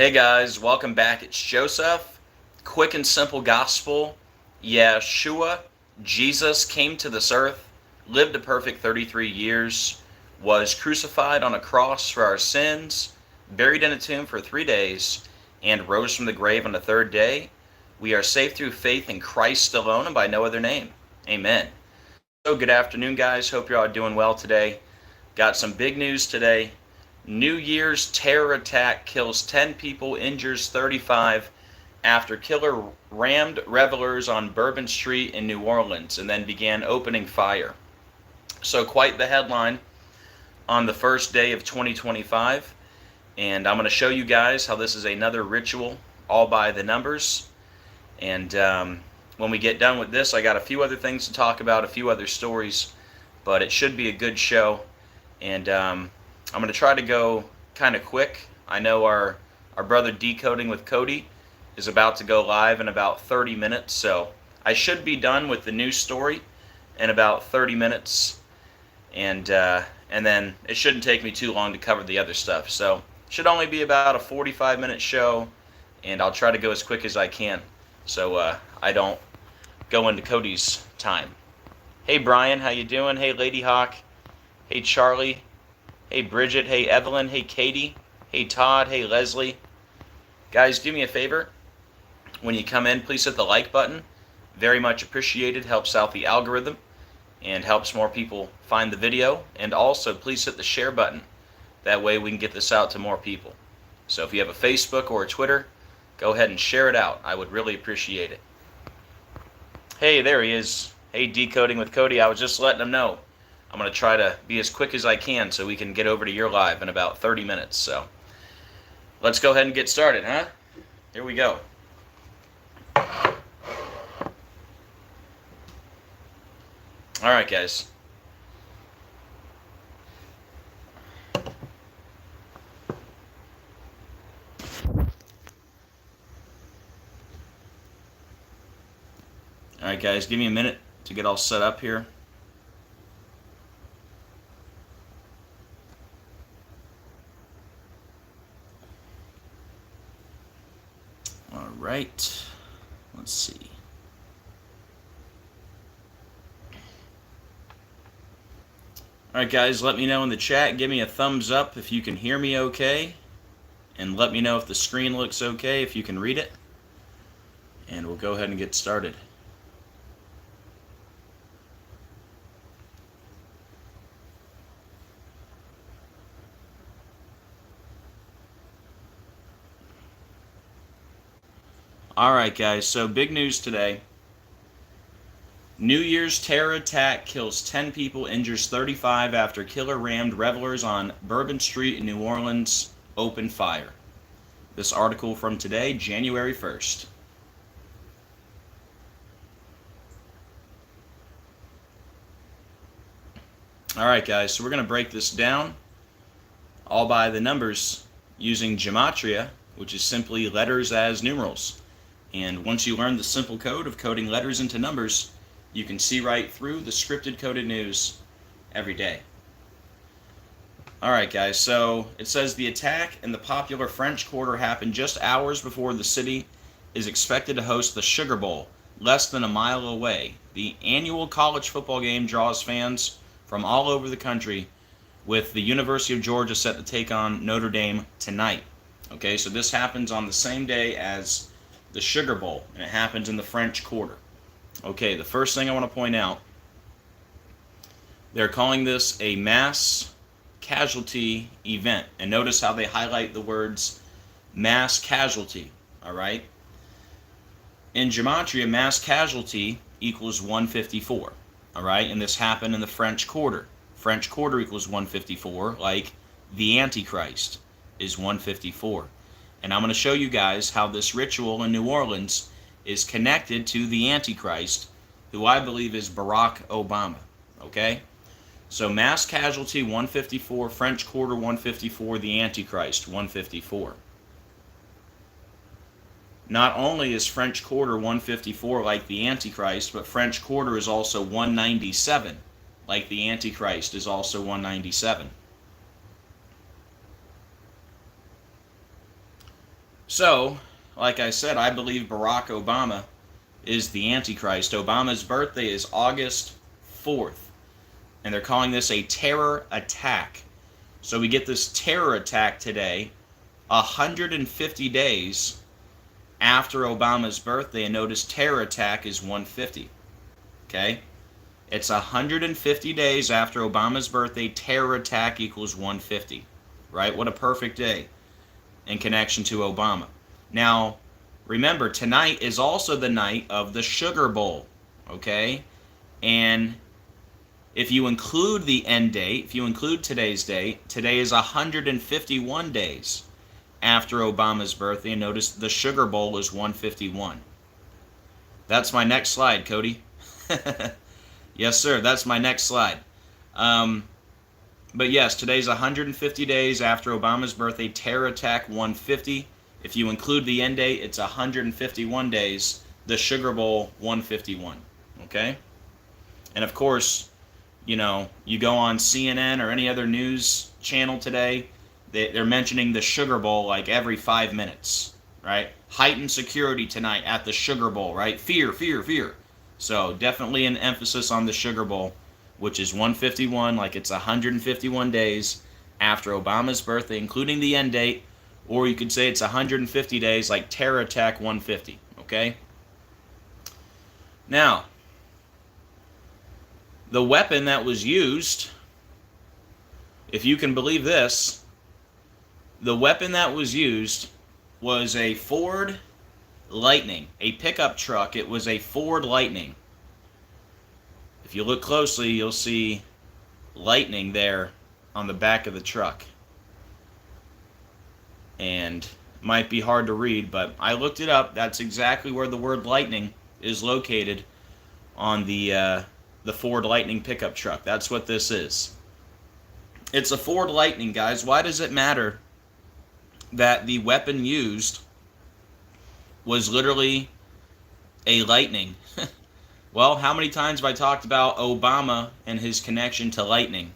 Hey guys, welcome back. It's Joseph. Quick and simple gospel. Yeshua, Jesus came to this earth, lived a perfect 33 years, was crucified on a cross for our sins, buried in a tomb for 3 days, and rose from the grave on the third day. We are saved through faith in Christ alone and by no other name. Amen. So good afternoon, guys. Hope you're all doing well today. Got some big news today. New Year's terror attack kills 10 people, injures 35 after killer rammed revelers on Bourbon Street in New Orleans and then began opening fire. So quite the headline on the first day of 2025. And I'm going to show you guys how this is another ritual all by the numbers. And when we get done with this, I got a few other things to talk about, a few other stories, but it should be a good show. And I'm going to try to go kind of quick. I know our brother Decoding with Cody is about to go live in about 30 minutes, so I should be done with the news story in about 30 minutes, and then it shouldn't take me too long to cover the other stuff. So it should only be about a 45-minute show, and I'll try to go as quick as I can, so I don't go into Cody's time. Hey Brian, how you doing? Hey Lady Hawk. Hey Charlie. Hey Bridget, hey Evelyn, hey Katie, hey Todd, hey Leslie. Guys, do me a favor. When you come in, please hit the like button. Very much appreciated. Helps out the algorithm and helps more people find the video. And also, please hit the share button. That way we can get this out to more people. So if you have a Facebook or a Twitter, go ahead and share it out. I would really appreciate it. Hey, there he is. Hey, Decoding with Cody. I was just letting him know. I'm going to try to be as quick as I can so we can get over to your live in about 30 minutes. So let's go ahead and get started, huh? Here we go. All right, guys. All right, guys, give me a minute to get all set up here. Right, let's see. All right, guys, let me know in the chat. Give me a thumbs up if you can hear me okay, and let me know if the screen looks okay, if you can read it, and we'll go ahead and get started. Alright guys, so big news today. New Year's terror attack kills 10 people, injures 35 after killer rammed revelers on Bourbon Street in New Orleans opened fire. This article from today, January 1st. Alright guys, so we're going to break this down all by the numbers using Gematria, which is simply letters as numerals. And once you learn the simple code of coding letters into numbers, you can see right through the scripted coded news every day. Alright guys, so it says the attack in the popular French Quarter happened just hours before the city is expected to host the Sugar Bowl, less than a mile away. The annual college football game draws fans from all over the country, with the University of Georgia set to take on Notre Dame tonight. Okay, so this happens on the same day as the Sugar Bowl, and it happens in the French Quarter. Okay, the first thing I want to point out, they're calling this a mass casualty event. And notice how they highlight the words mass casualty, all right? In Gematria, mass casualty equals 154, all right? And this happened in the French Quarter. French Quarter equals 154, like the Antichrist is 154. And I'm going to show you guys how this ritual in New Orleans is connected to the Antichrist, who I believe is Barack Obama. Okay? So mass casualty 154, French Quarter 154, the Antichrist 154. Not only is French Quarter 154 like the Antichrist, but French Quarter is also 197, like the Antichrist is also 197. So, like I said, I believe Barack Obama is the Antichrist. Obama's birthday is August 4th, and they're calling this a terror attack. So we get this terror attack today, 150 days after Obama's birthday, and notice terror attack is 150. Okay? It's 150 days after Obama's birthday, terror attack equals 150. Right? What a perfect day in connection to Obama. Now, remember, tonight is also the night of the Sugar Bowl, okay? And if you include the end date, if you include today's date, today is 151 days after Obama's birthday, and notice the Sugar Bowl is 151. That's my next slide, Cody. Yes, sir, that's my next slide. But yes, today's 150 days after Obama's birthday, terror attack 150. If you include the end date, it's 151 days, the Sugar Bowl 151, okay? And of course, you know, you go on CNN or any other news channel today, they're mentioning the Sugar Bowl like every 5 minutes, right? Heightened security tonight at the Sugar Bowl, right? Fear, fear, fear. So definitely an emphasis on the Sugar Bowl, which is 151, like it's 151 days after Obama's birthday, including the end date, or you could say it's 150 days, like terror attack 150, okay? Now, the weapon that was used, if you can believe this, the weapon that was used was a Ford Lightning, a pickup truck. It was a Ford Lightning. If you look closely, you'll see lightning there on the back of the truck. And it might be hard to read, but I looked it up. That's exactly where the word lightning is located on the Ford Lightning pickup truck. That's what this is. It's a Ford Lightning, guys. Why does it matter that the weapon used was literally a lightning? Well, how many times have I talked about Obama and his connection to lightning?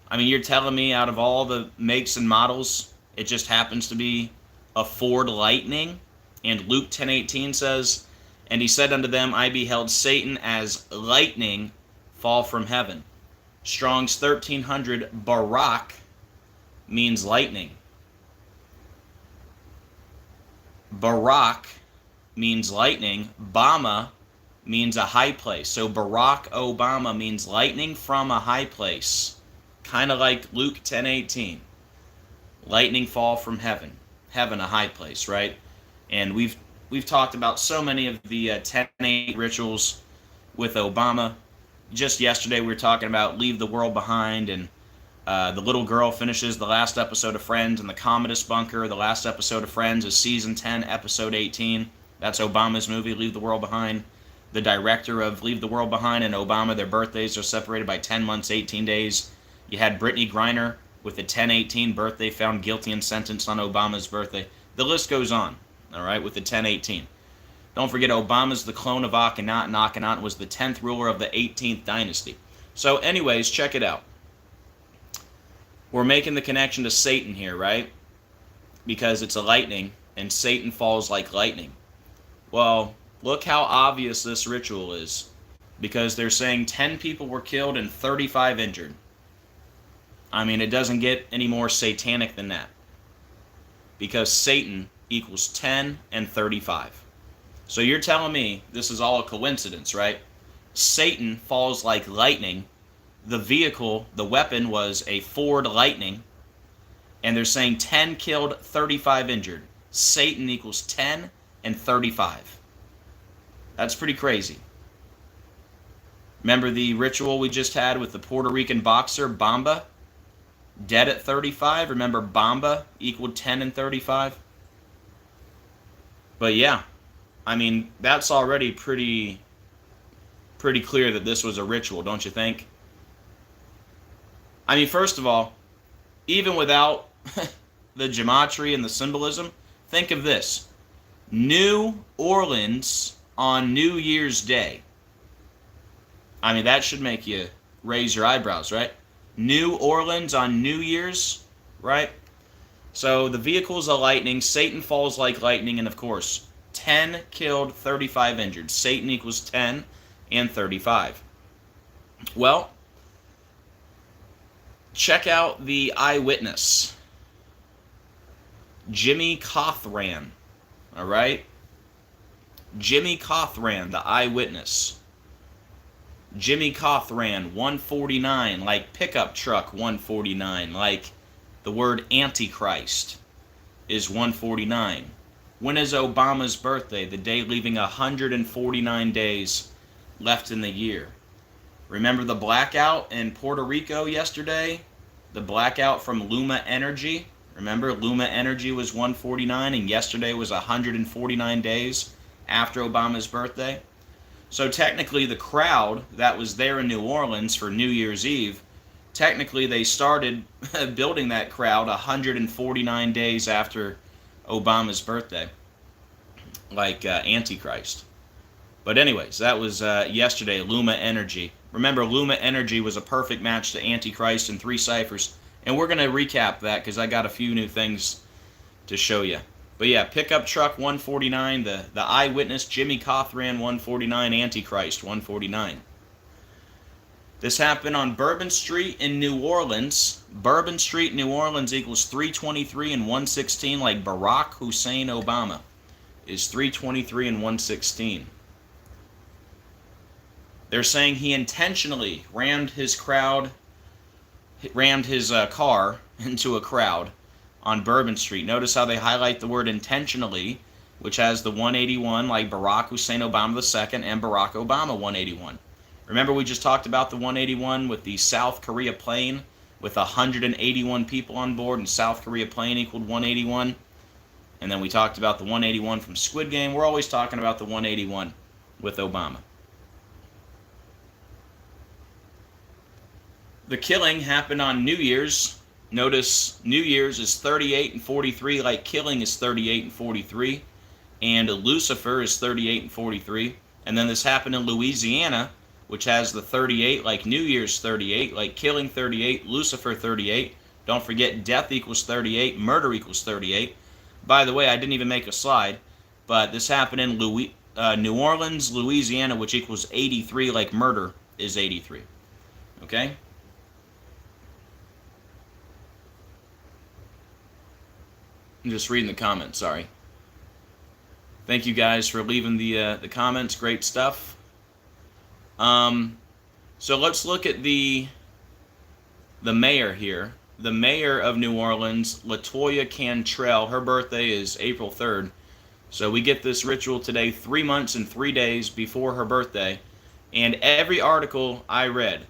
I mean, you're telling me out of all the makes and models, it just happens to be a Ford Lightning? And Luke 10:18 says, "And he said unto them, I beheld Satan as lightning fall from heaven." Strong's 1300, Barak means lightning. Barak means lightning. Bama means a high place. So Barack Obama means lightning from a high place. Kind of like Luke 10:18. Lightning fall from heaven. Heaven, a high place, right? And we've talked about so many of the 10:8 rituals with Obama. Just yesterday we were talking about Leave the World Behind, and the little girl finishes the last episode of Friends in the Commodus bunker. The last episode of Friends is season 10, episode 18. That's Obama's movie, Leave the World Behind. The director of Leave the World Behind and Obama, their birthdays are separated by 10 months, 18 days. You had Brittany Griner with the 10/18 birthday found guilty and sentenced on Obama's birthday. The list goes on, all right, with the 10/18. Don't forget, Obama's the clone of Akhenaten, and Akhenaten was the 10th ruler of the 18th dynasty. So anyways, check it out. We're making the connection to Satan here, right? Because it's a lightning, and Satan falls like lightning. Well, look how obvious this ritual is. Because they're saying 10 people were killed and 35 injured. I mean, it doesn't get any more satanic than that. Because Satan equals 10 and 35. So you're telling me this is all a coincidence, right? Satan falls like lightning. The vehicle, the weapon, was a Ford Lightning. And they're saying 10 killed, 35 injured. Satan equals 10 and 35. That's pretty crazy. Remember the ritual we just had with the Puerto Rican boxer, Bamba? Dead at 35. Remember, Bamba equaled 10 and 35? But yeah, I mean, that's already pretty clear that this was a ritual, don't you think? I mean, first of all, even without the gematria and the symbolism, think of this. New Orleans on New Year's Day. I mean, that should make you raise your eyebrows, right? New Orleans on New Year's, right? So the vehicle's a lightning, Satan falls like lightning, and of course, 10 killed, 35 injured. Satan equals 10 and 35. Well, check out the eyewitness. Jimmy Cothran. All right? Jimmy Cothran, the eyewitness. Jimmy Cothran, 149, like pickup truck 149, like the word Antichrist is 149. When is Obama's birthday? The day leaving 149 days left in the year. Remember the blackout in Puerto Rico yesterday? The blackout from Luma Energy? Remember, Luma Energy was 149, and yesterday was 149 days after Obama's birthday. So technically the crowd that was there in New Orleans for New Year's Eve, technically they started building that crowd 149 days after Obama's birthday, like Antichrist. But anyways, that was yesterday, Luma Energy. Remember, Luma Energy was a perfect match to Antichrist in 3 ciphers. And we're going to recap that because I got a few new things to show you. But yeah, pickup truck 149, the eyewitness Jimmy Cothran 149, Antichrist 149. This happened on Bourbon Street in New Orleans. Bourbon Street, New Orleans equals 323 and 116, like Barack Hussein Obama is 323 and 116. They're saying he intentionally rammed his car into a crowd on Bourbon Street. Notice how they highlight the word intentionally, which has the 181 like Barack Hussein Obama II and Barack Obama 181. Remember we just talked about the 181 with the South Korea plane with 181 people on board, and South Korea plane equaled 181. And then we talked about the 181 from Squid Game. We're always talking about the 181 with Obama. The killing happened on New Year's. Notice New Year's is 38 and 43, like killing is 38 and 43. And Lucifer is 38 and 43. And then this happened in Louisiana, which has the 38, like New Year's 38, like killing 38, Lucifer 38. Don't forget death equals 38, murder equals 38. By the way, I didn't even make a slide, but this happened in New Orleans, Louisiana, which equals 83, like murder is 83. Okay? I'm just reading the comments, sorry. Thank you guys for leaving the comments, great stuff. So let's look at the mayor here. The mayor of New Orleans, LaToya Cantrell, her birthday is April 3rd. So we get this ritual today 3 months and 3 days before her birthday. And every article I read,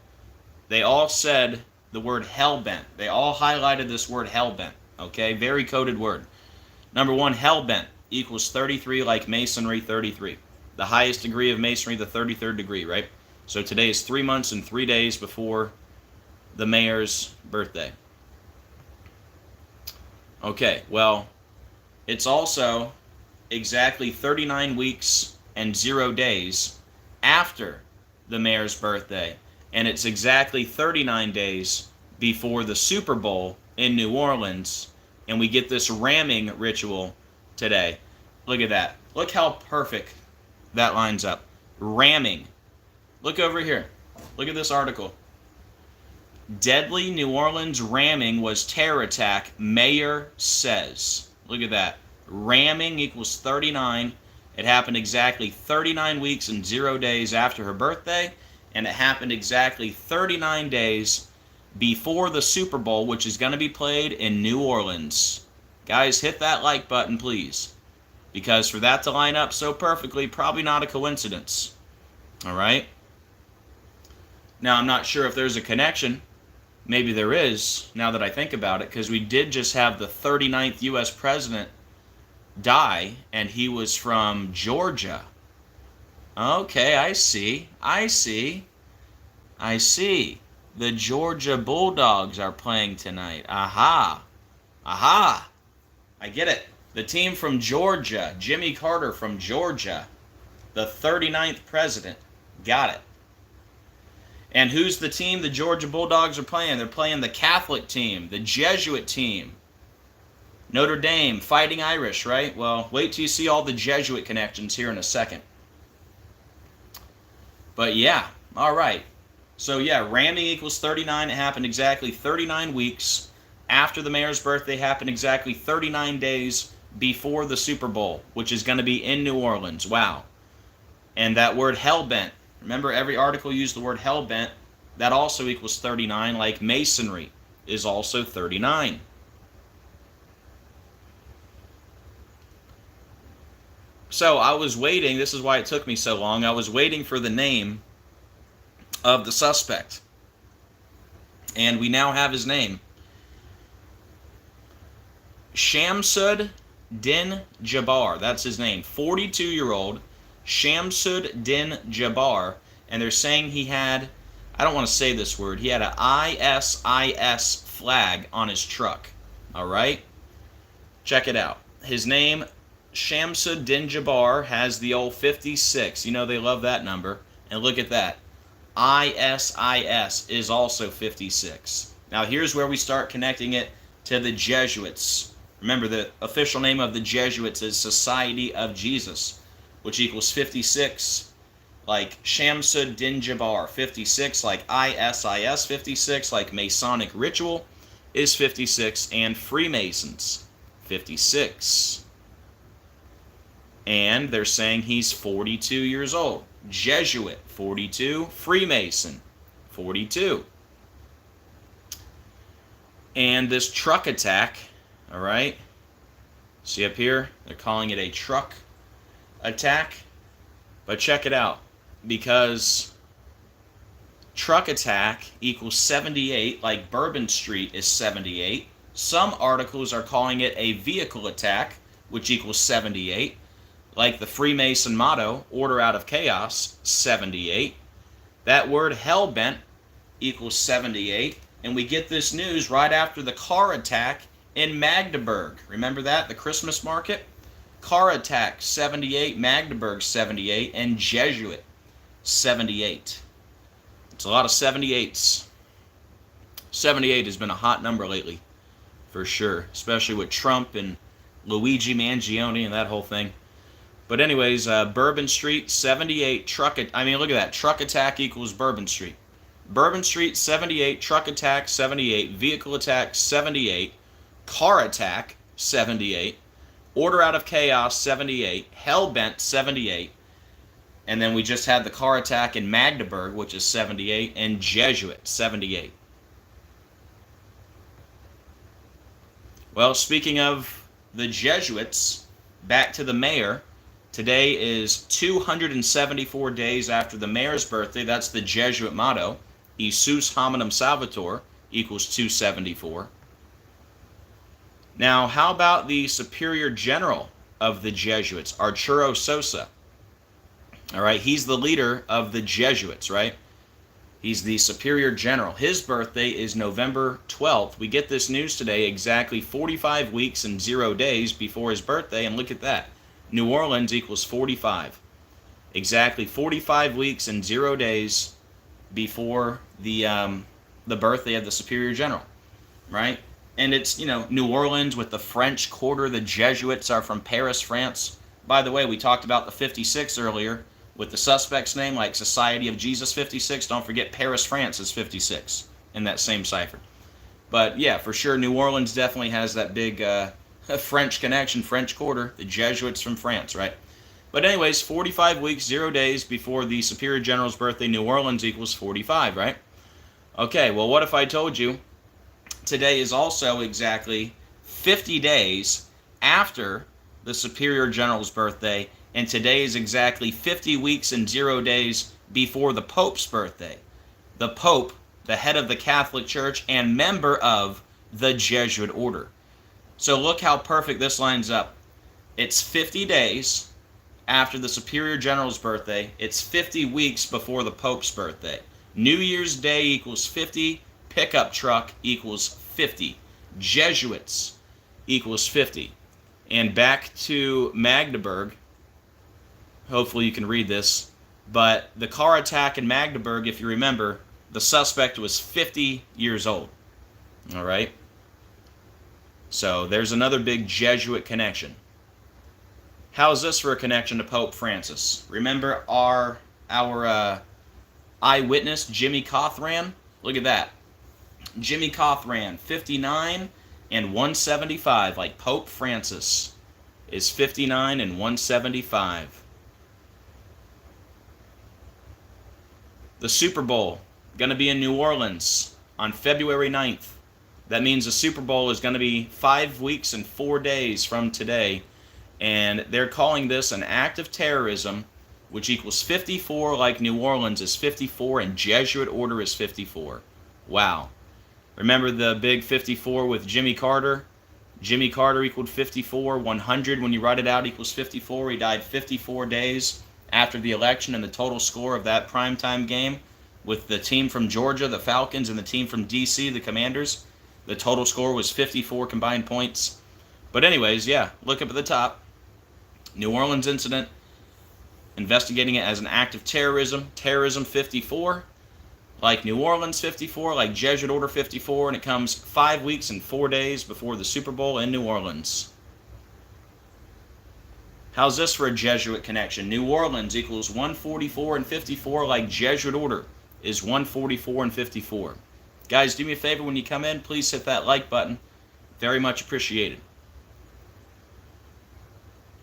they all said the word hell-bent. They all highlighted this word hell-bent. Okay, very coded word. Number 1, hell-bent equals 33, like masonry 33. The highest degree of masonry, the 33rd degree, right? So today is 3 months and 3 days before the mayor's birthday. Okay, well, it's also exactly 39 weeks and 0 days after the mayor's birthday. And it's exactly 39 days before the Super Bowl in New Orleans. And we get this ramming ritual today. Look at that. Look how perfect that lines up. Ramming. Look over here. Look at this article. Deadly New Orleans ramming was terror attack, mayor says. Look at that. Ramming equals 39. It happened exactly 39 weeks and 0 days after her birthday. And it happened exactly 39 days before the Super Bowl, which is going to be played in New Orleans. Guys, hit that like button, please. Because for that to line up so perfectly, probably not a coincidence. All right? Now, I'm not sure if there's a connection. Maybe there is, now that I think about it, because we did just have the 39th U.S. president die, and he was from Georgia. Okay, I see. The Georgia Bulldogs are playing tonight. Aha. I get it. The team from Georgia, Jimmy Carter from Georgia, the 39th president. Got it. And who's the team the Georgia Bulldogs are playing? They're playing the Catholic team, the Jesuit team. Notre Dame, Fighting Irish, right? Well, wait till you see all the Jesuit connections here in a second. But yeah, all right. So yeah, ramming equals 39. It happened exactly 39 weeks after the mayor's birthday, happened exactly 39 days before the Super Bowl, which is going to be in New Orleans. Wow. And that word hell-bent, remember every article used the word hell-bent, that also equals 39, like masonry is also 39. So I was waiting, this is why it took me so long, I was waiting for the name of the suspect. And we now have his name. Shamsud Din Jabbar, that's his name. 42-year-old Shamsud Din Jabbar. And they're saying he had, I don't want to say this word, he had an ISIS flag on his truck. All right? Check it out. His name, Shamsud Din Jabbar, has the old 56. You know they love that number. And look at that. ISIS is also 56. Now here's where we start connecting it to the Jesuits. Remember, the official name of the Jesuits is Society of Jesus, which equals 56, like Shamsud Din Jabbar, 56, like ISIS, 56, like Masonic ritual is 56, and Freemasons, 56. And they're saying he's 42 years old. Jesuit, 42. Freemason, 42. And this truck attack, all right, see up here, they're calling it a truck attack. But check it out, because truck attack equals 78, like Bourbon Street is 78. Some articles are calling it a vehicle attack, which equals 78. Like the Freemason motto, order out of chaos, 78. That word hell-bent equals 78. And we get this news right after the car attack in Magdeburg. Remember that? The Christmas market? Car attack, 78. Magdeburg, 78. And Jesuit, 78. It's a lot of 78s. 78 has been a hot number lately, for sure. Especially with Trump and Luigi Mangione and that whole thing. But anyways, Bourbon Street, 78, look at that. Truck attack equals Bourbon Street. Bourbon Street, 78, truck attack, 78, vehicle attack, 78, car attack, 78, order out of chaos, 78, hell-bent, 78, and then we just had the car attack in Magdeburg, which is 78, and Jesuit, 78. Well, speaking of the Jesuits, back to the mayor. Today is 274 days after the mayor's birthday. That's the Jesuit motto. Isus hominum salvator equals 274. Now, how about the superior general of the Jesuits, Arturo Sosa? All right, he's the leader of the Jesuits, right? He's the superior general. His birthday is November 12th. We get this news today exactly 45 weeks and 0 days before his birthday, and look at that. New Orleans equals 45. Exactly 45 weeks and 0 days before the birthday of the Superior General, right? And it's, New Orleans with the French Quarter. The Jesuits are from Paris, France. By the way, we talked about the 56 earlier with the suspect's name, like Society of Jesus 56. Don't forget Paris, France is 56 in that same cipher. But yeah, for sure, New Orleans definitely has that big French connection, French Quarter, the Jesuits from France, right? But anyways, 45 weeks, 0 days before the Superior General's birthday, New Orleans equals 45, right? Okay, well, what if I told you today is also exactly 50 days after the Superior General's birthday, and today is exactly 50 weeks and 0 days before the Pope's birthday. The Pope, the head of the Catholic Church and member of the Jesuit order. So look how perfect this lines up. It's 50 days after the Superior General's birthday. It's 50 weeks before the Pope's birthday. New Year's Day equals 50. Pickup truck equals 50. Jesuits equals 50. And back to Magdeburg. Hopefully you can read this. But the car attack in Magdeburg, if you remember, the suspect was 50 years old. All right? So there's another big Jesuit connection. How's this for a connection to Pope Francis? Remember our eyewitness, Jimmy Cothran? Look at that. Jimmy Cothran, 59 and 175, like Pope Francis is 59 and 175. The Super Bowl, going to be in New Orleans on February 9th. That means the Super Bowl is going to be 5 weeks and 4 days from today. And they're calling this an act of terrorism, which equals 54, like New Orleans is 54, and Jesuit order is 54. Wow. Remember the big 54 with Jimmy Carter? Jimmy Carter equaled 54. 100, when you write it out, equals 54. He died 54 days after the election, and the total score of that primetime game with the team from Georgia, the Falcons, and the team from D.C., the Commanders, the total score was 54 combined points. But anyways, yeah, look up at the top. New Orleans incident, investigating it as an act of terrorism. Terrorism 54, like New Orleans 54, like Jesuit order 54, and it comes 5 weeks and 4 days before the Super Bowl in New Orleans. How's this for a Jesuit connection? New Orleans equals 144 and 54, like Jesuit order is 144 and 54. Guys, do me a favor when you come in, please hit that like button. Very much appreciated.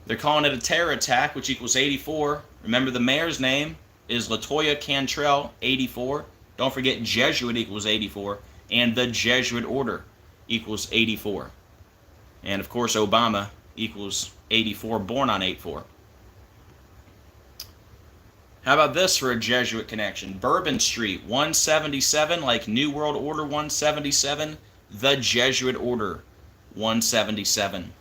They're calling it a terror attack, which equals 84. Remember, the mayor's name is LaToya Cantrell, 84. Don't forget, Jesuit equals 84. And the Jesuit order equals 84. And, of course, Obama equals 84, born on 8/4. How about this for a Jesuit connection? Bourbon Street, 177, like New World Order 177, the Jesuit order 177.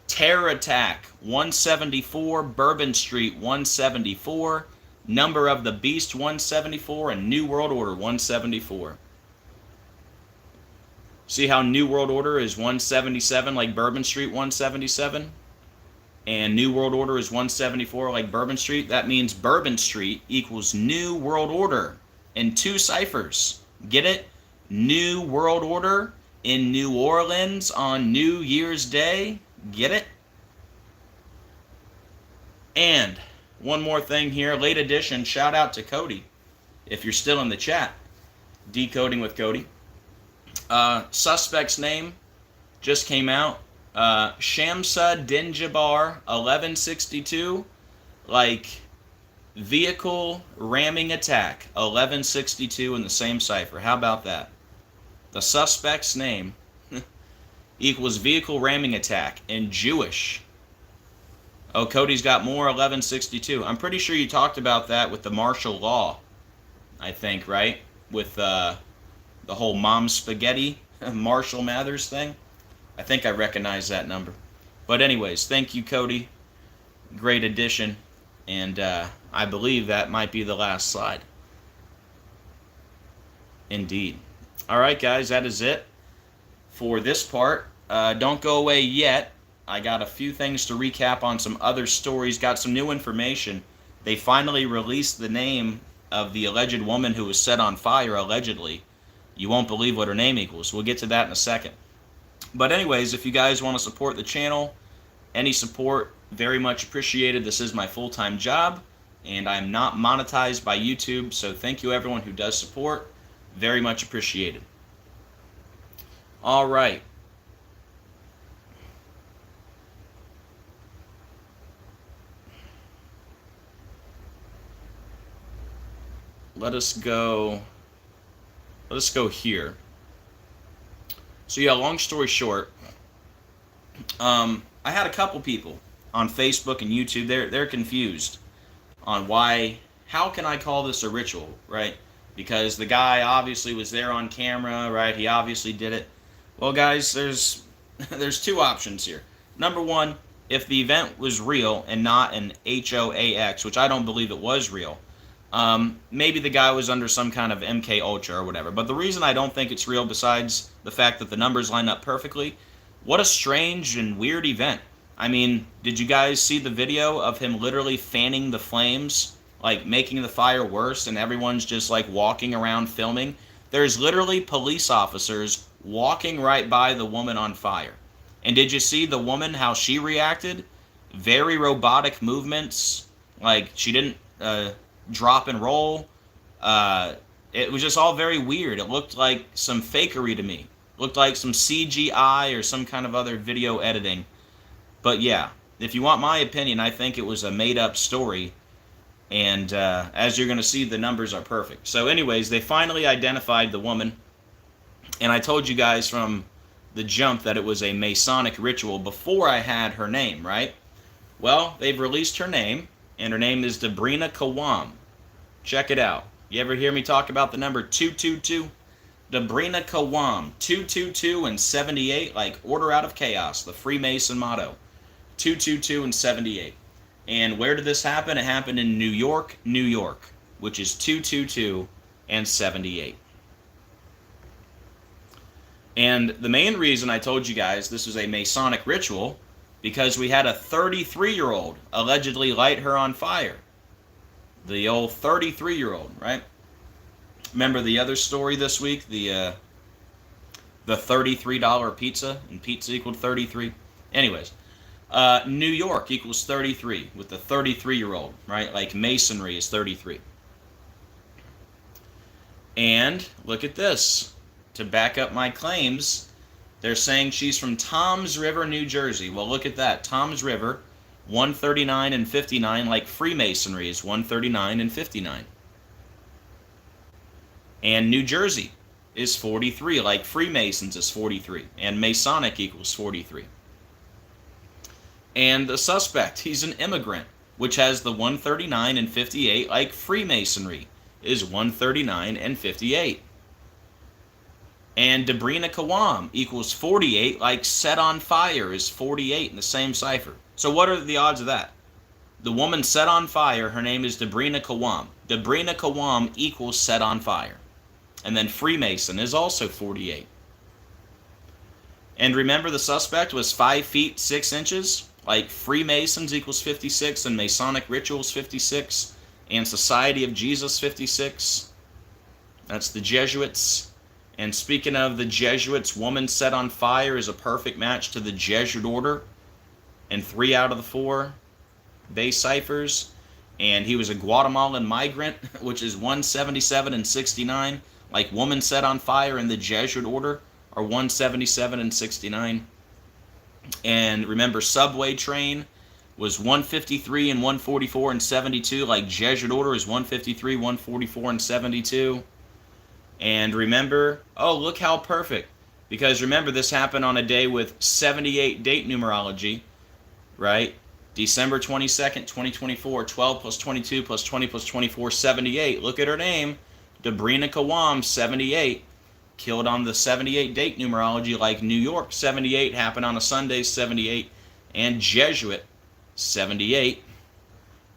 Terror attack, 174, Bourbon Street, 174, number of the beast, 174, and New World Order, 174. See how New World Order is 177, like Bourbon Street, 177? And New World Order is 174, like Bourbon Street? That means Bourbon Street equals New World Order in 2 ciphers. Get it? New World Order in New Orleans on New Year's Day. Get it? And one more thing here, late edition, shout out to Cody, if you're still in the chat, Decoding with Cody. Suspect's name just came out, Shamsa Dinjabar 1162, like vehicle ramming attack 1162 in the same cipher. How about that? The suspect's name equals vehicle ramming attack in Jewish. Oh, Cody's got more, 1162. I'm pretty sure you talked about that with the martial law, I think, right? With the whole mom spaghetti Marshall Mathers thing. I think I recognize that number. But anyways, thank you, Cody. Great addition. And I believe that might be the last slide. Indeed. All right, guys, that is it for this part. Don't go away yet. I got a few things to recap on some other stories. Got some new information. They finally released the name of the alleged woman who was set on fire, allegedly. You won't believe what her name equals. We'll get to that in a second. But anyways, if you guys want to support the channel, any support, very much appreciated. This is my full-time job, and I'm not monetized by YouTube, so thank you everyone who does support. Very much appreciated. All right. Let us go here. So yeah, long story short, I had a couple people on Facebook and YouTube. They're confused on how can I call this a ritual, right? Because the guy obviously was there on camera, right? He obviously did it. Well, guys, there's 2 options here. Number one, if the event was real and not an HOAX, which I don't believe it was real, maybe the guy was under some kind of MK Ultra or whatever. But the reason I don't think it's real, besides the fact that the numbers line up perfectly, what a strange and weird event. I mean, did you guys see the video of him literally fanning the flames, like making the fire worse, and everyone's just like walking around filming? There's literally police officers walking right by the woman on fire. And did you see the woman, how she reacted? Very robotic movements. Like, she didn't drop and roll. It was just all very weird. It looked like some fakery to me. It looked like some CGI or some kind of other video editing. But yeah, if you want my opinion, I think it was a made-up story. And as you're going to see, the numbers are perfect. So anyways, they finally identified the woman. And I told you guys from the jump that it was a Masonic ritual before I had her name, right? Well, they've released her name, and her name is Debrina Kawam. Check it out. You ever hear me talk about the number 222? Debrina Kawam, 222 and 78, like order out of chaos, the Freemason motto. 222 and 78. And where did this happen? It happened in New York, New York, which is 222 and 78. And the main reason I told you guys this was a Masonic ritual, because we had a 33-year-old allegedly light her on fire. The old 33-year-old, right? Remember the other story this week, the $33 pizza, and pizza equaled 33? Anyways, New York equals 33 with the 33-year-old, right? Like Masonry is 33. And look at this. To back up my claims, they're saying she's from Toms River, New Jersey. Well, look at that. Toms River, 139 and 59, like Freemasonry is 139 and 59. And New Jersey is 43, like Freemasons is 43. And Masonic equals 43. And the suspect, he's an immigrant, which has the 139 and 58, like Freemasonry is 139 and 58. And Debrina Kawam equals 48, like Set on Fire is 48 in the same cipher. So what are the odds of that? The woman set on fire, her name is Debrina Kawam. Debrina Kawam equals Set on Fire. And then Freemason is also 48. And remember, the suspect was 5 feet 6 inches, like Freemasons equals 56, and Masonic Rituals 56, and Society of Jesus 56. That's the Jesuits. And speaking of the Jesuits, woman set on fire is a perfect match to the Jesuit order. And 3 out of the 4 base ciphers. And he was a Guatemalan migrant, which is 177 and 69. Like woman set on fire in the Jesuit order are 177 and 69. And remember, subway train was 153 and 144 and 72. Like Jesuit order is 153, 144 and 72. And remember, oh, look how perfect. Because remember, this happened on a day with 78 date numerology, right? December 22nd, 2024, 12 plus 22 plus 20 plus 24, 78. Look at her name, Debrina Kawam, 78. Killed on the 78 date numerology, like New York, 78. Happened on a Sunday, 78. And Jesuit, 78.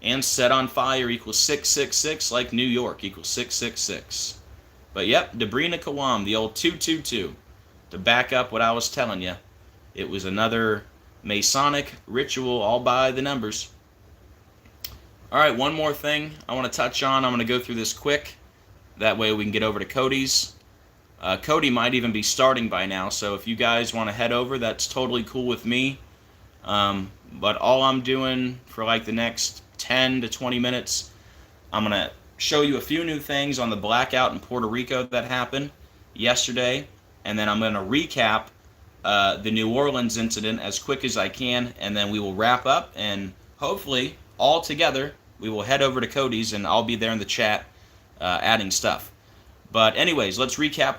And Set on Fire equals 666, like New York equals 666. But yep, Debrina Kawam, the old 222. To back up what I was telling you, it was another Masonic ritual all by the numbers. Alright, one more thing I want to touch on. I'm going to go through this quick. That way we can get over to Cody's. Cody might even be starting by now, so if you guys want to head over, that's totally cool with me. But all I'm doing for like the next 10 to 20 minutes, I'm going to show you a few new things on the blackout in Puerto Rico that happened yesterday, and then I'm going to recap the New Orleans incident as quick as I can, and then we will wrap up, and hopefully all together we will head over to Cody's, and I'll be there in the chat adding stuff. But anyways, let's recap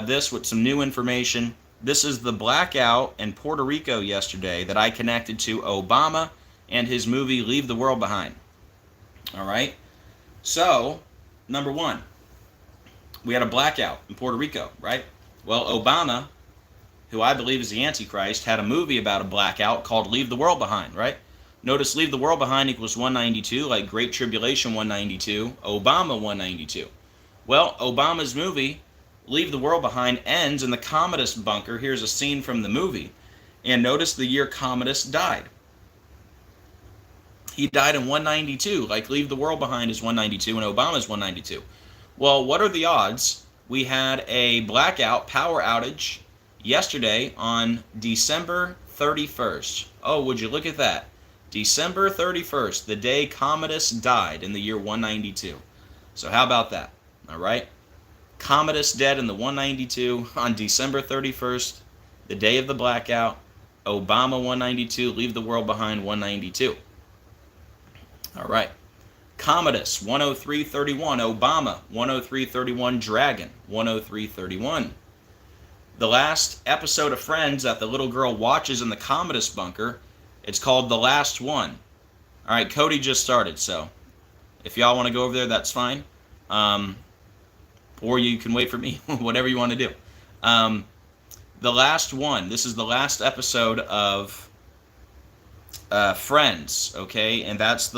this with some new information. This is the blackout in Puerto Rico yesterday that I connected to Obama and his movie Leave the World Behind. Alright? So, number one, we had a blackout in Puerto Rico, right? Well, Obama, who I believe is the Antichrist, had a movie about a blackout called Leave the World Behind, right? Notice Leave the World Behind equals 192, like Great Tribulation 192, Obama 192. Well, Obama's movie, Leave the World Behind, ends in the Commodus bunker. Here's a scene from the movie. And notice the year Commodus died. He died in 192, like Leave the World Behind is 192 and Obama's 192. Well, what are the odds we had a blackout power outage yesterday on December 31st. Oh, would you look at that? December 31st, the day Commodus died in the year 192. So how about that? All right. Commodus dead in the 192 on December 31st, the day of the blackout. Obama 192, leave the world behind 192. All right. Commodus 103.31, Obama 103.31, Dragon 103.31. The last episode of Friends that the little girl watches in the Commodus bunker, it's called The Last One. All right, Cody just started, so if y'all want to go over there, that's fine. Or you can wait for me, whatever you want to do. The Last One, this is the last episode of Friends, okay? And that's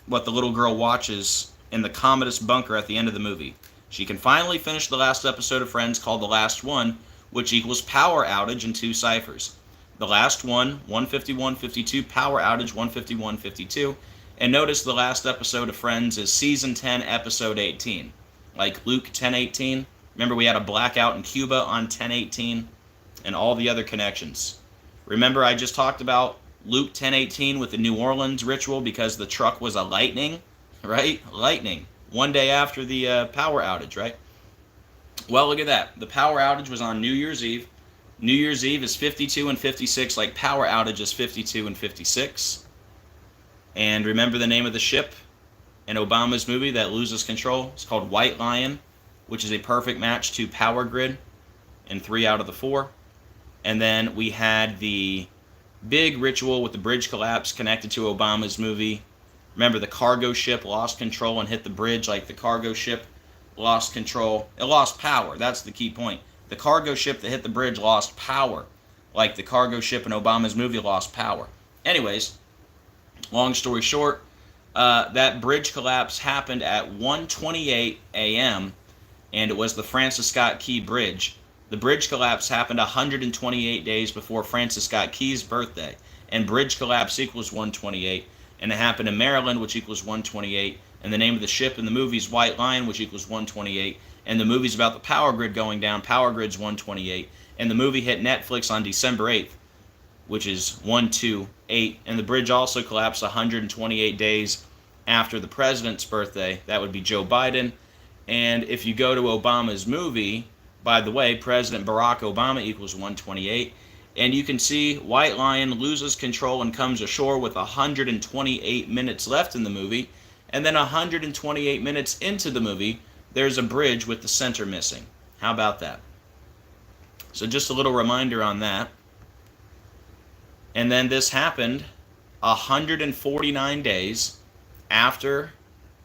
what the little girl watches in the Commodus bunker at the end of the movie. She can finally finish the last episode of Friends called The Last One, which equals power outage in 2 ciphers. The last one, 151.52, power outage 151.52. And notice the last episode of Friends is season 10, episode 18. Like Luke 10:18. Remember we had a blackout in Cuba on 10:18 and all the other connections. Remember I just talked about Luke 10:18 with the New Orleans ritual because the truck was a lightning, right? Lightning. One day after the power outage, right? Well, look at that. The power outage was on New Year's Eve. New Year's Eve is 52 and 56, like power outage is 52 and 56. And remember the name of the ship in Obama's movie that loses control? It's called White Lion, which is a perfect match to Power Grid in 3 out of the 4. And then we had the big ritual with the bridge collapse connected to Obama's movie. Remember, the cargo ship lost control and hit the bridge like the cargo ship lost control. It lost power. That's the key point. The cargo ship that hit the bridge lost power like the cargo ship in Obama's movie lost power. Anyways, long story short, that bridge collapse happened at 1:28 a.m. and it was the Francis Scott Key Bridge. The bridge collapse happened 128 days before Francis Scott Key's birthday, and bridge collapse equals 128, and it happened in Maryland, which equals 128, and the name of the ship in the movie is White Lion, which equals 128, and the movie's about the power grid going down, power grid's 128, and the movie hit Netflix on December 8th, which is 128, and the bridge also collapsed 128 days after the president's birthday. That would be Joe Biden. And if you go to Obama's movie, by the way, President Barack Obama equals 128, and you can see White Lion loses control and comes ashore with 128 minutes left in the movie, and then 128 minutes into the movie, there's a bridge with the center missing. How about that? So just a little reminder on that. And then this happened 149 days after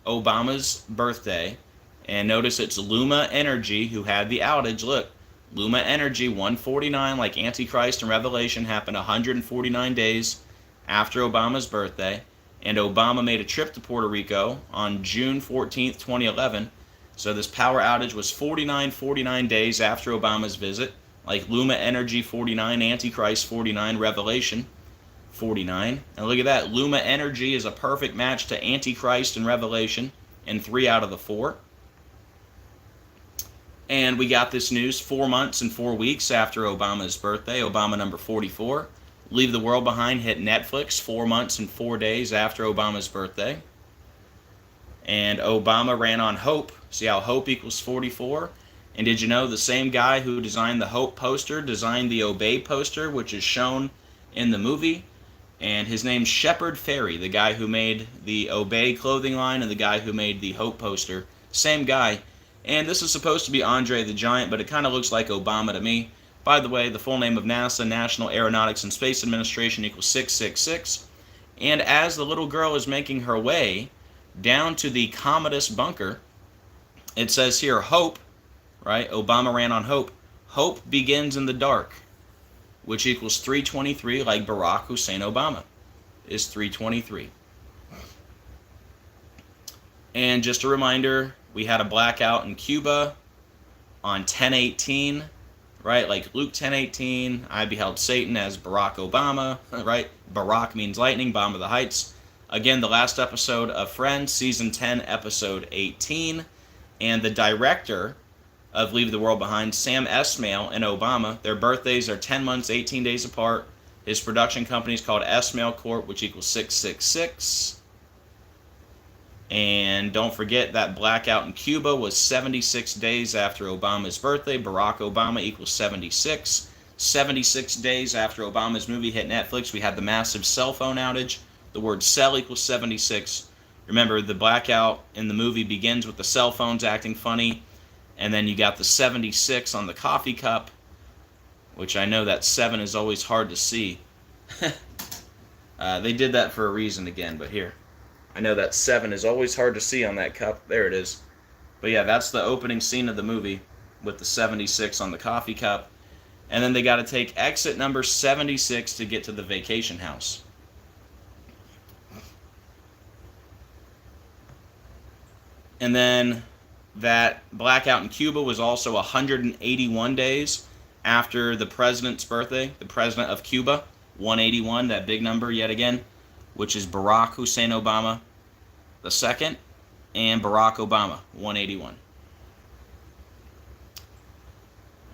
Obama's birthday. And notice it's Luma Energy who had the outage. Look, Luma Energy 149, like Antichrist and Revelation, happened 149 days after Obama's birthday. And Obama made a trip to Puerto Rico on June 14th, 2011. So this power outage was 49 days after Obama's visit, like Luma Energy 49, Antichrist 49, Revelation 49. And look at that, Luma Energy is a perfect match to Antichrist and Revelation in 3 out of the 4. And we got this news 4 months and 4 weeks after Obama's birthday, Obama number 44. Leave the World Behind hit Netflix 4 months and 4 days after Obama's birthday. And Obama ran on Hope. See how Hope equals 44? And did you know the same guy who designed the Hope poster designed the Obey poster, which is shown in the movie? And his name's Shepard Fairey, the guy who made the Obey clothing line and the guy who made the Hope poster. Same guy. And this is supposed to be Andre the Giant, but it kind of looks like Obama to me. By the way, the full name of NASA, National Aeronautics and Space Administration, equals 666. And as the little girl is making her way down to the Commodus bunker, it says here, Hope, right? Obama ran on Hope. Hope begins in the dark, which equals 323, like Barack Hussein Obama is 323. And just a reminder, we had a blackout in Cuba on 10/18, right? Like Luke 10:18, I beheld Satan as Barack Obama, right? Barack means lightning, bomb of the heights. Again, the last episode of Friends, season 10, episode 18. And the director of Leave the World Behind, Sam Esmail and Obama. Their birthdays are 10 months, 18 days apart. His production company is called Esmail Corp, which equals 666. And don't forget that blackout in Cuba was 76 days after Obama's birthday. Barack Obama equals 76. 76 days after Obama's movie hit Netflix, we had the massive cell phone outage. The word cell equals 76. Remember, the blackout in the movie begins with the cell phones acting funny, and then you got the 76 on the coffee cup, which I know that 7 is always hard to see. They did that for a reason again, but here. I know that 7 is always hard to see on that cup. There it is. But yeah, that's the opening scene of the movie with the 76 on the coffee cup. And then they got to take exit number 76 to get to the vacation house. And then that blackout in Cuba was also 181 days after the president's birthday, the president of Cuba, 181, that big number yet again, which is Barack Hussein Obama II and Barack Obama, 181.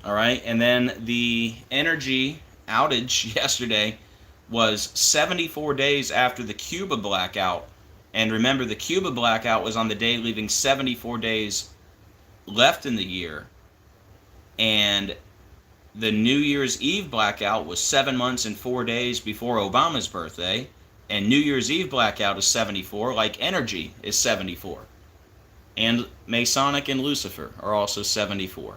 All right, and then the energy outage yesterday was 74 days after the Cuba blackout. And remember, the Cuba blackout was on the day leaving 74 days left in the year. And the New Year's Eve blackout was 7 months and 4 days before Obama's birthday. And New Year's Eve blackout is 74, like energy is 74. And Masonic and Lucifer are also 74.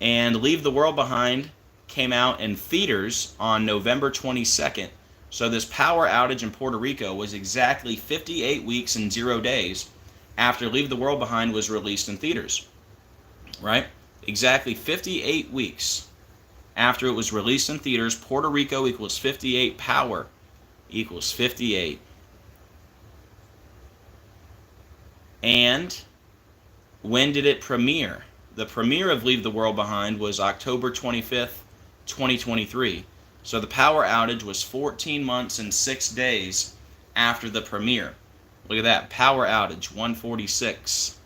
And Leave the World Behind came out in theaters on November 22nd. So this power outage in Puerto Rico was exactly 58 weeks and 0 days after Leave the World Behind was released in theaters. Right? Exactly 58 weeks after it was released in theaters. Puerto Rico equals 58. Power equals 58. And when did it premiere? The premiere of Leave the World Behind was October 25th, 2023. So the power outage was 14 months and 6 days after the premiere. Look at that, power outage, 146.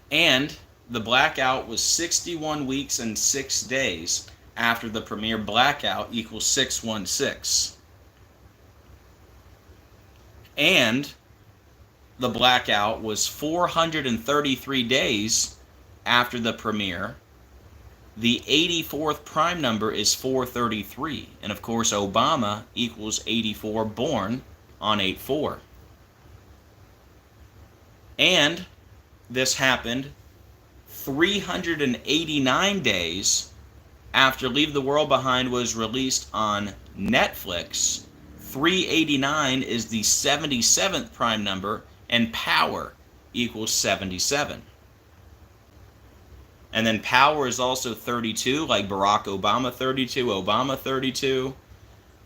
And the blackout was 61 weeks and 6 days after the premiere. Blackout equals 616. And the blackout was 433 days after the premiere. The 84th prime number is 433. And of course, Obama equals 84, born on 8/4. And this happened 389 days after Leave the World Behind was released on Netflix. 389 is the 77th prime number, and power equals 77. And then power is also 32, like Barack Obama 32, Obama 32.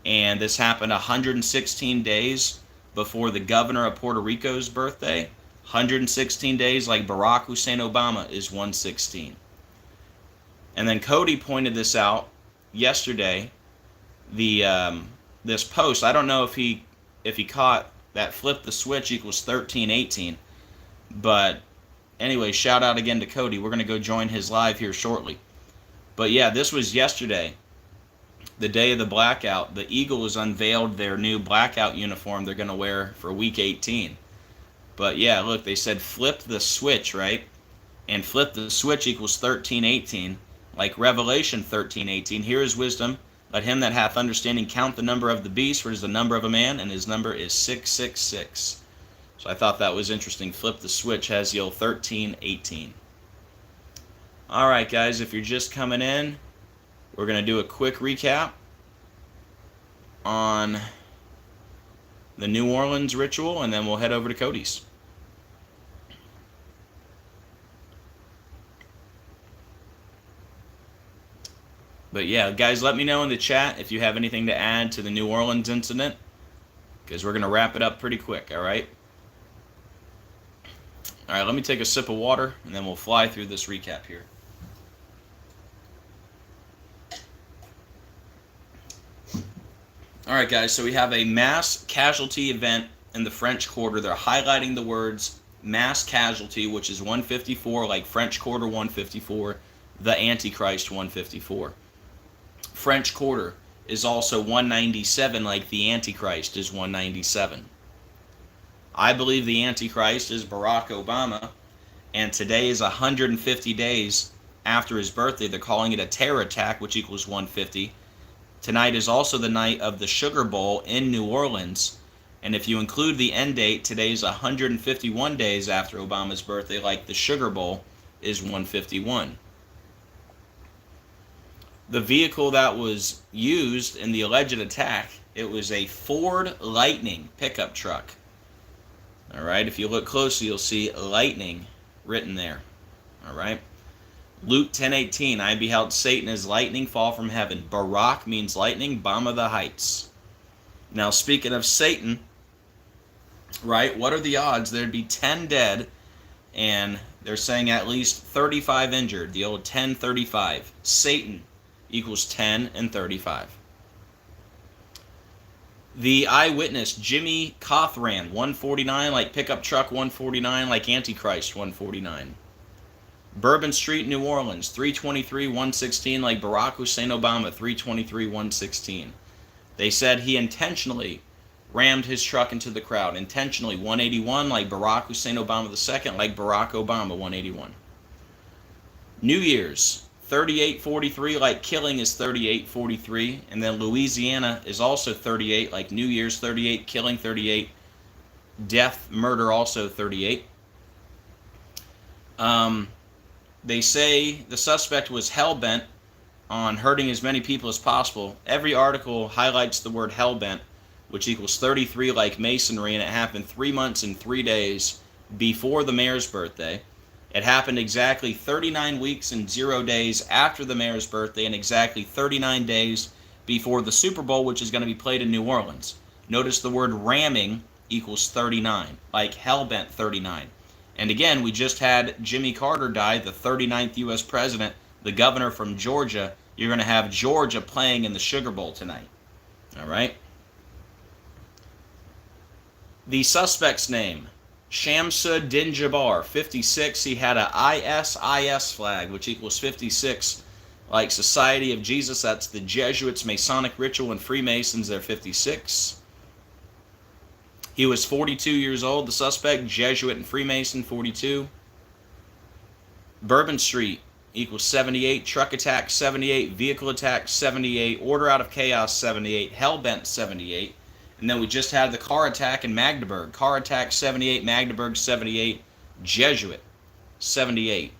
And this happened 116 days before the governor of Puerto Rico's birthday. 116 days like Barack Hussein Obama is 116. And then Cody pointed this out yesterday. This post, I don't know if he caught that flip the switch equals 1318. But anyway, shout out again to Cody. We're going to go join his live here shortly. But yeah, this was yesterday, the day of the blackout. The Eagles unveiled their new blackout uniform they're going to wear for week 18. But yeah, look, they said flip the switch, right? And flip the switch equals 1318, like Revelation 13:18. Here is wisdom. Let him that hath understanding count the number of the beast, for it is the number of a man, and his number is 666. So I thought that was interesting. Flip the switch has the old 1318. All right, guys, if you're just coming in, we're going to do a quick recap on the New Orleans ritual, and then we'll head over to Cody's. But yeah, guys, let me know in the chat if you have anything to add to the New Orleans incident, because we're going to wrap it up pretty quick, all right? All right, let me take a sip of water, and then we'll fly through this recap here. All right, guys, so we have a mass casualty event in the French Quarter. They're highlighting the words mass casualty, which is 154, like French Quarter 154, the Antichrist 154. French Quarter is also 197, like the Antichrist is 197. I believe the Antichrist is Barack Obama, and today is 150 days after his birthday. They're calling it a terror attack, which equals 150. Tonight is also the night of the Sugar Bowl in New Orleans, and if you include the end date, today is 151 days after Obama's birthday, like the Sugar Bowl is 151. The vehicle that was used in the alleged attack, it was a Ford Lightning pickup truck. All right, if you look closely, you'll see Lightning written there. All right. Luke 10:18, I beheld Satan as lightning fall from heaven. Barak means lightning, Bama the heights. Now, speaking of Satan, right, what are the odds there'd be 10 dead and they're saying at least 35 injured? The old 10-35. Satan equals 10 and 35. The eyewitness, Jimmy Cothran, 149, like pickup truck 149, like Antichrist 149. Bourbon Street, New Orleans, 323-116, like Barack Hussein Obama, 323-116. They said he intentionally rammed his truck into the crowd. Intentionally, 181, like Barack Hussein Obama II, like Barack Obama, 181. New Year's, 38-43, like killing is 38-43. And then Louisiana is also 38, like New Year's 38, killing 38, death, murder also 38. They say the suspect was hell-bent on hurting as many people as possible. Every article highlights the word hell-bent, which equals 33 like masonry, and it happened 3 months and 3 days before the mayor's birthday. It happened exactly 39 weeks and 0 days after the mayor's birthday, and exactly 39 days before the Super Bowl, which is going to be played in New Orleans. Notice the word ramming equals 39, like hell-bent 39. And again, we just had Jimmy Carter die, the 39th U.S. president, the governor from Georgia. You're going to have Georgia playing in the Sugar Bowl tonight. All right? The suspect's name, Shamsud Din Jabbar, 56. He had a ISIS flag, which equals 56, like Society of Jesus. That's the Jesuits, Masonic Ritual, and Freemasons. They're 56. He was 42 years old, the suspect, Jesuit and Freemason, 42. Bourbon Street equals 78, truck attack 78, vehicle attack 78, order out of chaos 78, hellbent 78. And then we just had the car attack in Magdeburg. Car attack 78, Magdeburg 78, Jesuit 78.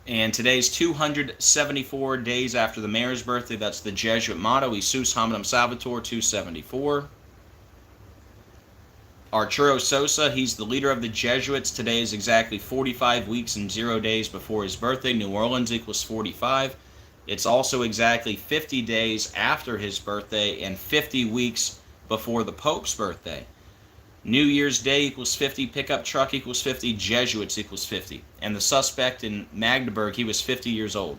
And today's 274 days after the mayor's birthday. That's the Jesuit motto, Jesus Hominum Salvator, 274. Arturo Sosa, he's the leader of the Jesuits. Today is exactly 45 weeks and 0 days before his birthday. New Orleans equals 45. It's also exactly 50 days after his birthday and 50 weeks before the Pope's birthday. New Year's Day equals 50, pickup truck equals 50, Jesuits equals 50. And the suspect in Magdeburg, he was 50 years old.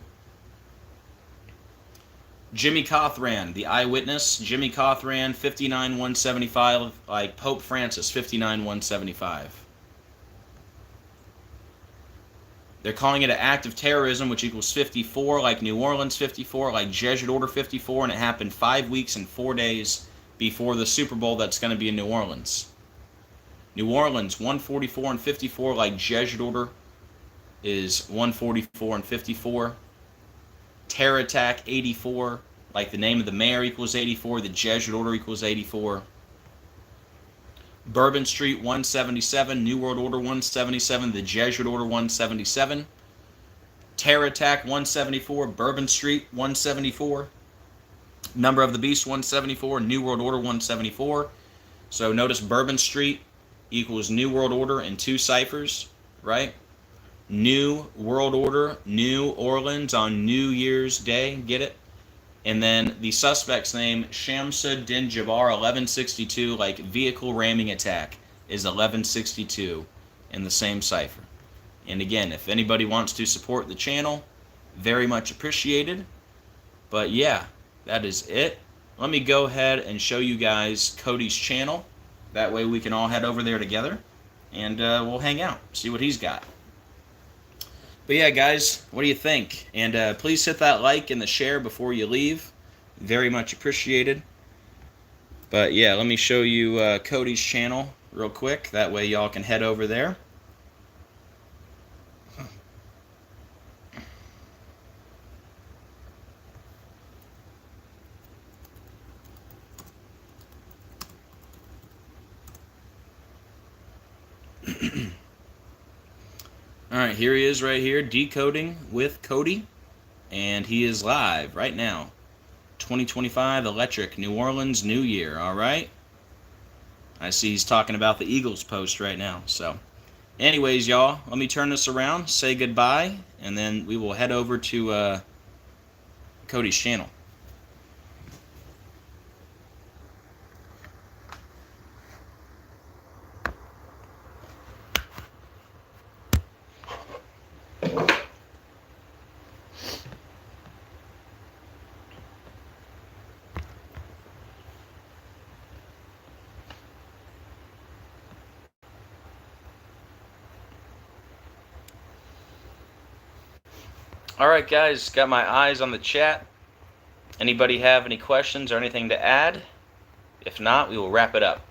Jimmy Cothran, the eyewitness, Jimmy Cothran, 59-175, like Pope Francis, 59-175. They're calling it an act of terrorism, which equals 54, like New Orleans 54, like Jesuit Order 54, and it happened 5 weeks and 4 days before the Super Bowl that's going to be in New Orleans. New Orleans, 144 and 54, like Jesuit Order is 144 and 54. Terror attack 84, like the name of the mayor equals 84, the Jesuit Order equals 84. Bourbon Street 177, New World Order 177, the Jesuit Order 177. Terror attack 174, Bourbon Street 174. Number of the Beast 174, New World Order 174. So notice Bourbon Street equals New World Order in 2 ciphers, right? New World Order, New Orleans on New Year's Day, get it? And then the suspect's name, Shamsud Din Jabbar, 1162, like vehicle ramming attack, is 1162 in the same cipher. And again, if anybody wants to support the channel, very much appreciated. But yeah, that is it. Let me go ahead and show you guys Cody's channel. That way we can all head over there together. and we'll hang out, see what he's got. But yeah, guys, what do you think? And please hit that like and the share before you leave. Very much appreciated. But yeah, let me show you Cody's channel real quick. That way y'all can head over there. Alright, here he is right here, Decoding with Cody. And he is live right now. 2025 Electric, New Orleans, New Year, alright? I see he's talking about the Eagles post right now. So, anyways, y'all, let me turn this around, say goodbye, and then we will head over to Cody's channel. Alright guys, got my eyes on the chat. Anybody have any questions or anything to add? If not, we will wrap it up.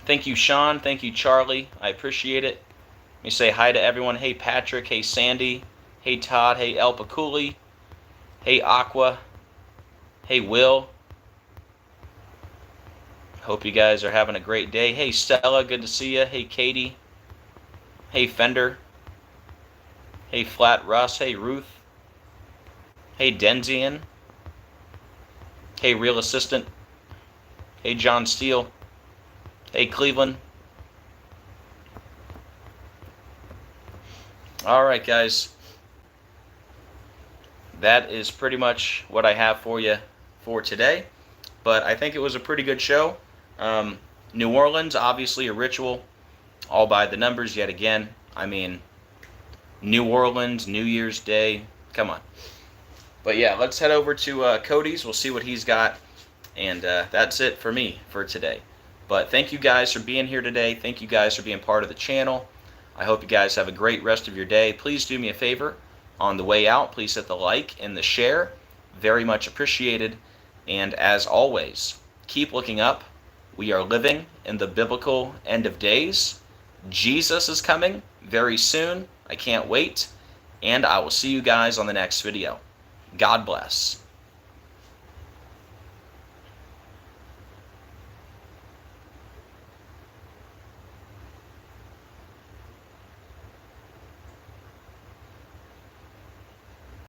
Thank you, Sean. Thank you, Charlie. I appreciate it. Let me say hi to everyone. Hey, Patrick. Hey, Sandy. Hey, Todd. Hey, El Paculi. Hey, Aqua. Hey, Will. Hope you guys are having a great day. Hey, Stella. Good to see you. Hey, Katie. Hey, Fender. Hey, Flat Russ. Hey, Ruth. Hey, Denzian. Hey, Real Assistant. Hey, John Steele. Hey, Cleveland. Alright, guys. That is pretty much what I have for you for today. But I think it was a pretty good show. New Orleans, obviously a ritual. All by the numbers yet again. I mean, New Orleans, New Year's Day. Come on. But yeah, let's head over to Cody's. We'll see what he's got. And that's it for me for today. But thank you guys for being here today. Thank you guys for being part of the channel. I hope you guys have a great rest of your day. Please do me a favor. On the way out, please hit the like and the share. Very much appreciated. And as always, keep looking up. We are living in the biblical end of days. Jesus is coming very soon. I can't wait. And I will see you guys on the next video. God bless.